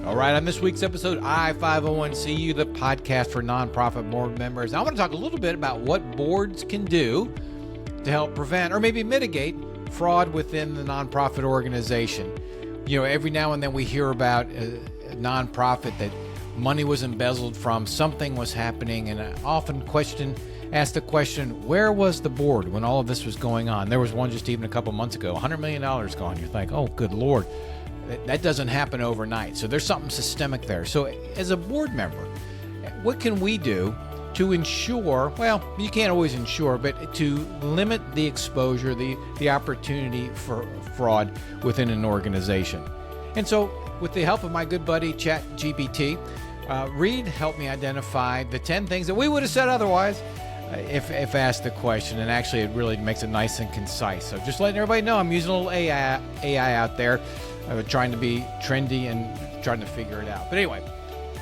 All right, on this week's episode, I-501-CU, the podcast for nonprofit board members. I want to talk a little bit about what boards can do to help prevent or maybe mitigate fraud within the nonprofit organization. You know, every now and then we hear about a nonprofit that money was embezzled from, something was happening, and I often ask the question, where was the board when all of this was going on? There was one just even a couple months ago, $100 million gone. You think, oh, good Lord. That doesn't happen overnight. So there's something systemic there. So as a board member, what can we do to ensure, well, you can't always ensure, but to limit the exposure, the opportunity for fraud within an organization? And so with the help of my good buddy, ChatGPT, Reed helped me identify the 10 things that we would have said otherwise if asked the question. And actually, it really makes it nice and concise. So just letting everybody know, I'm using a little AI out there. Trying to be trendy and trying to figure it out. But anyway,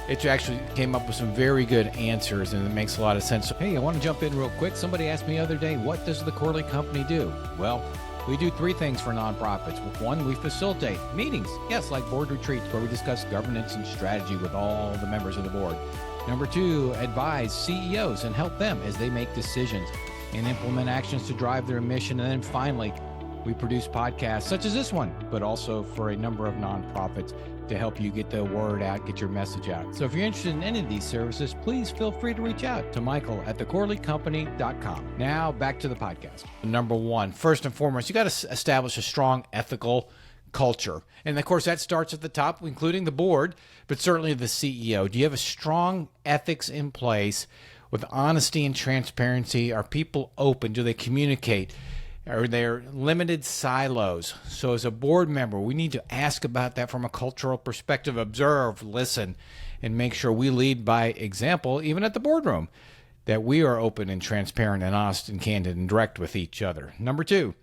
it actually came up with some very good answers, and it makes a lot of sense. So, hey, I want to jump in real quick. Somebody asked me the other day, what does the Corley Company do? Well, we do three things for nonprofits. One, we facilitate meetings. Yes, like board retreats where we discuss governance and strategy with all the members of the board. Number two, advise CEOs and help them as they make decisions and implement actions to drive their mission. And then finally, we produce podcasts such as this one, but also for a number of nonprofits to help you get the word out, get your message out. So if you're interested in any of these services, please feel free to reach out to Michael at thecorleycompany.com. Now back to the podcast. Number one, first and foremost, you got to establish a strong ethical culture. And of course, that starts at the top, including the board, but certainly the CEO. Do you have a strong ethics in place with honesty and transparency? Are people open? Do they communicate? Are there limited silos? So as a board member, we need to ask about that from a cultural perspective, observe, listen, and make sure we lead by example, even at the boardroom, that we are open and transparent and honest and candid and direct with each other. Number two,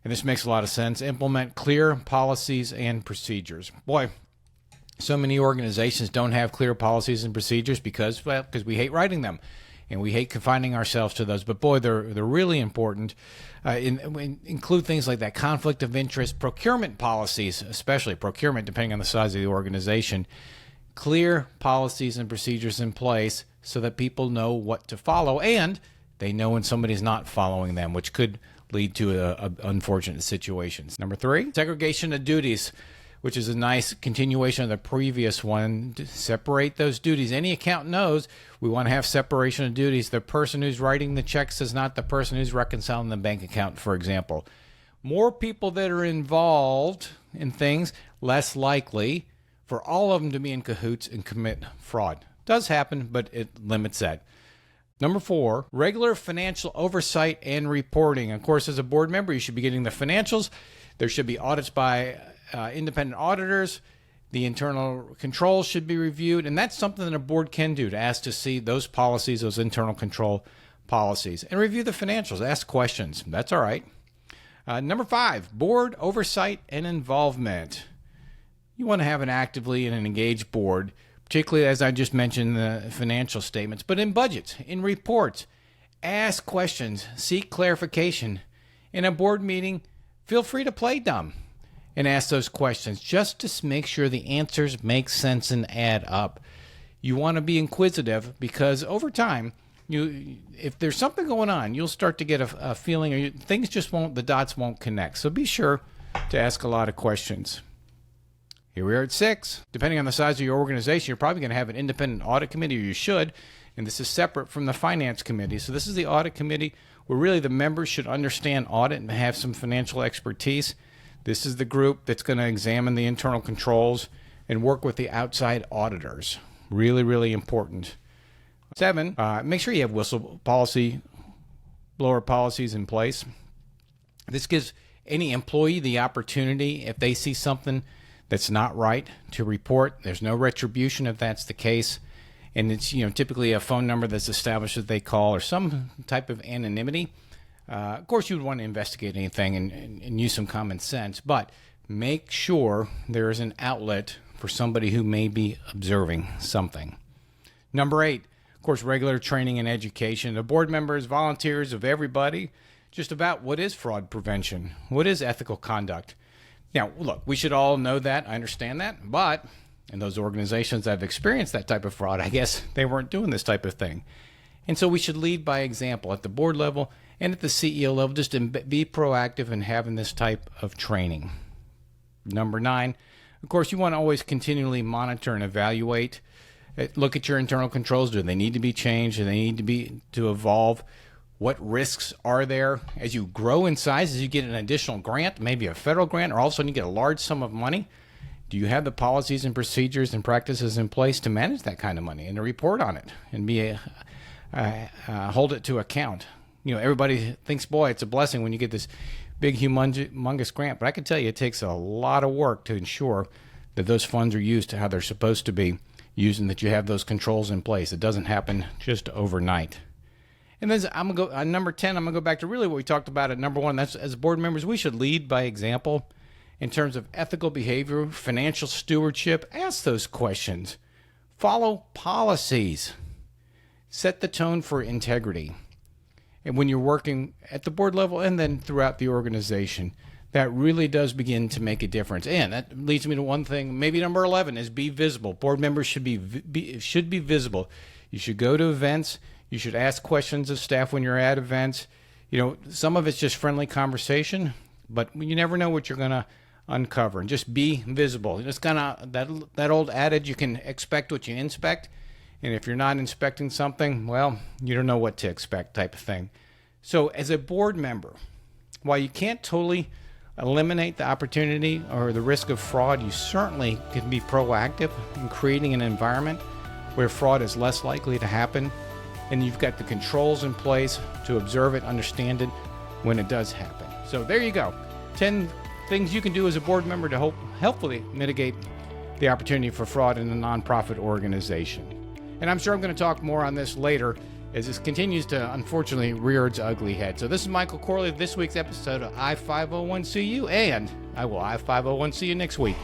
and this makes a lot of sense, implement clear policies and procedures. Boy, so many organizations don't have clear policies and procedures because we hate writing them. And we hate confining ourselves to those, but boy, they're really important. Include things like that conflict of interest, procurement policies, especially procurement, depending on the size of the organization. Clear policies and procedures in place so that people know what to follow, and they know when somebody's not following them, which could lead to unfortunate situations. Number three, segregation of duties, which is a nice continuation of the previous one. To separate those duties. Any accountant knows we want to have separation of duties. The person who's writing the checks is not the person who's reconciling the bank account, for example. More people that are involved in things, less likely for all of them to be in cahoots and commit fraud. Does happen, but it limits that. Number four, regular financial oversight and reporting. Of course, as a board member, you should be getting the financials. There should be audits by independent auditors. The internal controls should be reviewed, and that's something that a board can do, to ask to see those policies, those internal control policies, and review the financials, ask questions. That's all right. Number five, board oversight and involvement. You want to have an actively and an engaged board, particularly as I just mentioned, the financial statements, but in budgets, in reports. Ask questions, seek clarification. In a board meeting, feel free to play dumb and ask those questions just to make sure the answers make sense and add up. You want to be inquisitive because over time, if there's something going on, you'll start to get a feeling, or the dots won't connect. So be sure to ask a lot of questions. Here we are at 6. Depending on the size of your organization, you're probably going to have an independent audit committee, or you should, and this is separate from the finance committee. So this is the audit committee where really the members should understand audit and have some financial expertise. This is the group that's going to examine the internal controls and work with the outside auditors. Really, really important. 7, make sure you have whistleblower policies in place. This gives any employee the opportunity, if they see something that's not right, to report. There's no retribution if that's the case. And it's typically a phone number that's established that they call, or some type of anonymity. Of course, you would want to investigate anything and use some common sense, but make sure there is an outlet for somebody who may be observing something. Number 8, of course, regular training and education. The board members, volunteers, of everybody, just about what is fraud prevention, what is ethical conduct. Now, look, we should all know that. I understand that, but And those organizations that have experienced that type of fraud, I guess they weren't doing this type of thing. And so we should lead by example at the board level and at the CEO level, just to be proactive in having this type of training. Number 9, of course, you want to always continually monitor and evaluate. Look at your internal controls. Do they need to be changed? Do they need to evolve? What risks are there as you grow in size, as you get an additional grant, maybe a federal grant, or all of a sudden you get a large sum of money? Do you have the policies and procedures and practices in place to manage that kind of money and to report on it and hold it to account? Everybody thinks, boy, it's a blessing when you get this big, humongous grant. But I can tell you it takes a lot of work to ensure that those funds are used to how they're supposed to be used and that you have those controls in place. It doesn't happen just overnight. And then I'm going to go on number 10. I'm going to go back to really what we talked about at number 1. That's, as board members, we should lead by example in terms of ethical behavior, financial stewardship. Ask those questions. Follow policies. Set the tone for integrity. And when you're working at the board level and then throughout the organization, that really does begin to make a difference. And that leads me to one thing, maybe number 11 is be visible. Board members should be visible. You should go to events. You should ask questions of staff when you're at events. Some of it's just friendly conversation, but you never know what you're going to uncover. And just be visible. It's kind of that old adage, you can expect what you inspect. And if you're not inspecting something, well, you don't know what to expect type of thing. So as a board member, while you can't totally eliminate the opportunity or the risk of fraud, you certainly can be proactive in creating an environment where fraud is less likely to happen. And you've got the controls in place to observe it, understand it when it does happen. So there you go. 10 things you can do as a board member to helpfully mitigate the opportunity for fraud in a nonprofit organization. And I'm sure I'm going to talk more on this later as this continues to, unfortunately, rear its ugly head. So this is Michael Corley of this week's episode of I-501-CU, and I will I-501-CU next week.